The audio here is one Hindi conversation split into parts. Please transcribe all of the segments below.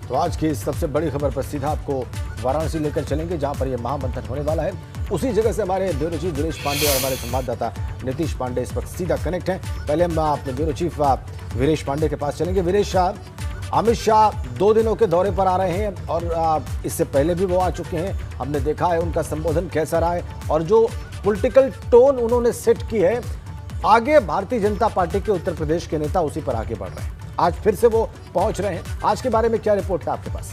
तो आज की सबसे बड़ी खबर पर सीधा आपको वाराणसी लेकर चलेंगे, जहां पर यह महामंथन होने वाला है। उसी जगह से हमारे ब्यूरो चीफ वीरेश पांडे और हमारे संवाददाता नीतीश पांडे इस वक्त सीधा कनेक्ट हैं। पहले हम अपने ब्यूरो चीफ वीरेश पांडे के पास चलेंगे। वीरेश, अमित शाह 2 दिनों के दौरे पर आ रहे हैं और इससे पहले भी वो आ चुके हैं। हमने देखा है उनका संबोधन कैसा रहा है और जो पॉलिटिकल टोन उन्होंने सेट की है, आगे भारतीय जनता पार्टी के उत्तर प्रदेश के नेता उसी पर आगे बढ़ रहे हैं। आज फिर से वो पहुंच रहे हैं। आज के बारे में क्या रिपोर्ट है आपके पास?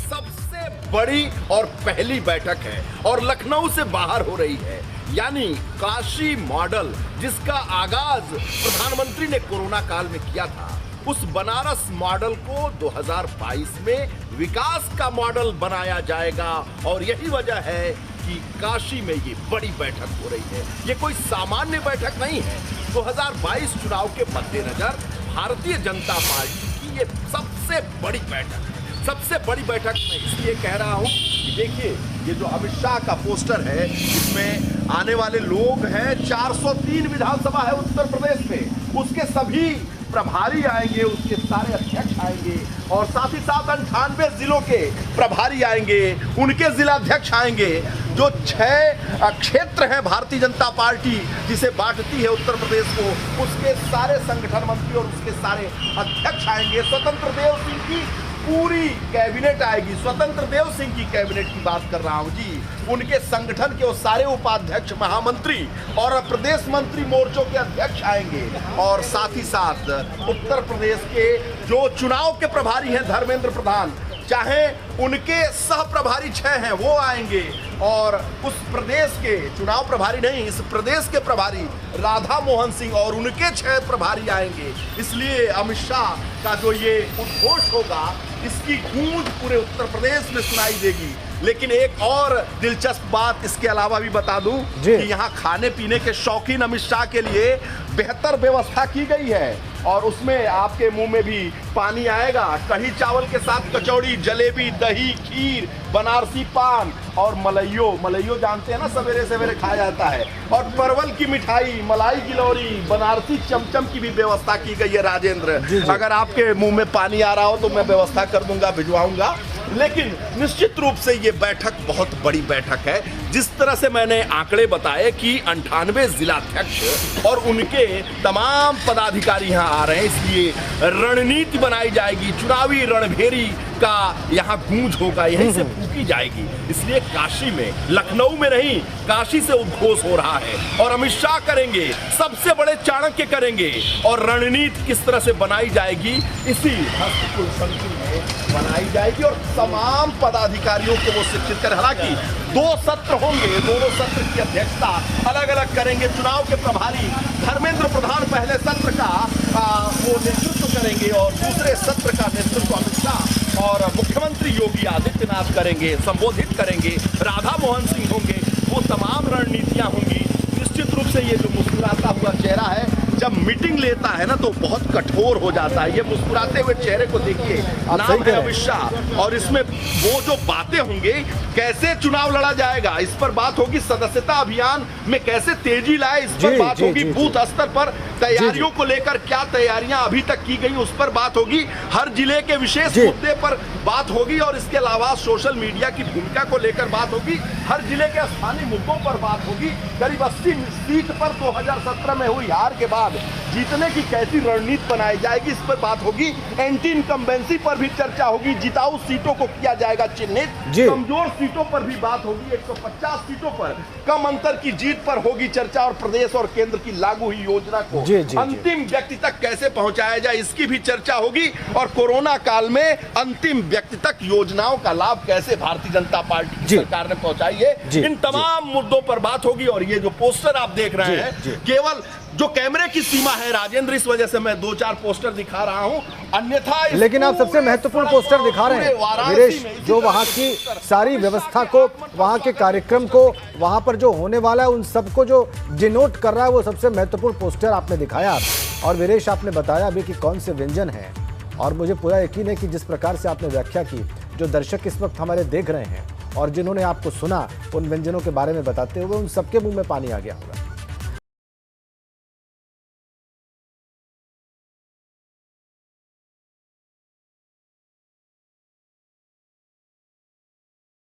सबसे बड़ी और पहली बैठक है और लखनऊ से बाहर हो रही है, यानी काशी मॉडल, जिसका आगाज प्रधानमंत्री ने कोरोना काल में किया था। उस बनारस मॉडल को 2022 में विकास का मॉडल बनाया जाएगा और यही वजह है कि काशी में ये बड़ी बैठक हो रही है। ये कोई सामान्य बैठक नहीं है। 2022 चुनाव के मद्देनजर भारतीय जनता पार्टी की ये सबसे बड़ी बैठक है। सबसे बड़ी बैठक मैं इसलिए कह रहा हूं कि देखिए, ये जो अमित शाह का पोस्टर है, इसमें आने वाले लोग हैं। 403 विधानसभा है उत्तर प्रदेश में, उसके सभी प्रभारी आएंगे, उसके सारे अध्यक्ष आएंगे और साथ ही साथ 98 जिलों के प्रभारी आएंगे, उनके जिलाध्यक्ष आएंगे। जो 6 क्षेत्र हैं भारतीय जनता पार्टी जिसे बांटती है उत्तर प्रदेश को, उसके सारे संगठन मंत्री और उसके सारे अध्यक्ष आएंगे। स्वतंत्र देव सिंह की पूरी कैबिनेट आएगी। स्वतंत्र देव सिंह की कैबिनेट की बात कर रहा हूं जी। उनके संगठन के वो सारे उपाध्यक्ष, महामंत्री और प्रदेश मंत्री मोर्चों के अध्यक्ष आएंगे और साथ ही साथ उत्तर प्रदेश के जो चुनाव के प्रभारी हैं धर्मेंद्र प्रधान, चाहे उनके सह प्रभारी 6 हैं, वो आएंगे और उस प्रदेश के चुनाव प्रभारी नहीं, इस प्रदेश के प्रभारी राधा मोहन सिंह और उनके 6 प्रभारी आएंगे। इसलिए अमित शाह का जो ये उद्घोष होगा, इसकी गूंज पूरे उत्तर प्रदेश में सुनाई देगी। लेकिन एक और दिलचस्प बात इसके अलावा भी बता दूं कि यहाँ खाने पीने के शौकीन अमित शाह के लिए बेहतर व्यवस्था की गई है और उसमें आपके मुंह में भी पानी आएगा। कढ़ी चावल के साथ कचौड़ी, जलेबी, दही, खीर, बनारसी पान और मलइयो जानते हैं ना, सवेरे सवेरे खाया जाता है, और परवल की मिठाई, मलाई गिलौरी, बनारसी चमचम की भी व्यवस्था की गई है। राजेंद्र, अगर आपके मुंह में पानी आ रहा हो तो मैं व्यवस्था कर दूंगा, भिजवाऊंगा। लेकिन निश्चित रूप से ये बैठक बहुत बड़ी बैठक है। जिस तरह से मैंने आंकड़े बताए कि 98 जिलाध्यक्ष और उनके तमाम पदाधिकारी यहाँ आ रहे हैं, इसलिए रणनीति बनाई जाएगी, चुनावी रणभेरी का यहाँ गूंज होगा, यहीं से फूंकी जाएगी। इसलिए काशी में, लखनऊ में नहीं, काशी से उद्घोष हो रहा है और अमित शाह करेंगे, सबसे बड़े चाणक्य करेंगे और रणनीति किस तरह से बनाई जाएगी इसी हस्तकुल संकुल में बनाई जाएगी और तमाम पदाधिकारियों को वो शिक्षित कर। हालांकि 2 सत्र होंगे, दोनों सत्र की अध्यक्षता अलग अलग करेंगे। चुनाव के प्रभारी धर्मेंद्र प्रधान पहले सत्र का वो नेतृत्व करेंगे और दूसरे सत्र का नेतृत्व अमित शाह और मुख्यमंत्री योगी आदित्यनाथ करेंगे, संबोधित करेंगे। राधा मोहन सिंह होंगे, वो तमाम रणनीतियां होंगी। निश्चित रूप से ये जो मुस्कुराता हुआ चेहरा है, जब मीटिंग लेता है ना तो बहुत कठोर हो जाता है। ये मुस्कुराते हुए चेहरे को देखिए, नाम है अमित शाह और इसमें वो जो बातें होंगी, कैसे चुनाव लड़ा जाएगा इस पर बात होगी, सदस्यता अभियान में कैसे तेजी लाए इस पर बात होगी, बूथ स्तर पर तैयारियों को लेकर क्या तैयारियां अभी तक की गई उस पर बात होगी, हर जिले के विशेष मुद्दे पर बात होगी और इसके अलावा सोशल मीडिया की भूमिका को लेकर बात होगी, हर जिले के स्थानीय मुद्दों पर बात होगी। करीब 80 सीट पर 2017 में हुई हार के बाद जीतने की कैसी रणनीति बनाई जाएगी इस पर बात होगी। एंटी इनकम्बेंसी पर भी चर्चा होगी, जिताऊ सीटों को किया जाएगा चिन्हित, कमजोर सीटों पर भी बात होगी, 150 सीटों पर कम अंतर की जीत पर होगी चर्चा और प्रदेश और केंद्र की लागू हुई योजना को अंतिम व्यक्ति तक कैसे पहुंचाया जाए इसकी भी चर्चा होगी और कोरोना काल में अंतिम व्यक्ति तक योजनाओं का लाभ कैसे भारतीय जनता पार्टी की सरकार ने पहुंचाई है, इन तमाम मुद्दों पर बात होगी। और ये जो पोस्टर आप देख रहे हैं, केवल जो कैमरे की सीमा है राजेंद्र, इस वजह से मैं 2-4 पोस्टर दिखा रहा हूं, अन्यथा लेकिन आप सबसे महत्वपूर्ण पोस्टर दिखा रहे हैं वीरेश, जो वहां की सारी व्यवस्था को, वहां के कार्यक्रम को, वहां पर जो होने वाला है उन सबको जो डिनोट कर रहा है, वो सबसे महत्वपूर्ण पोस्टर आपने दिखाया। और वीरेश, आपने बताया अभी कि कौन से व्यंजन हैं और मुझे पूरा यकीन है कि जिस प्रकार से आपने व्याख्या की, जो दर्शक इस वक्त हमारे देख रहे हैं और जिन्होंने आपको सुना उन व्यंजनों के बारे में बताते हुए, उन सबके मुंह में पानी आ गया होगा।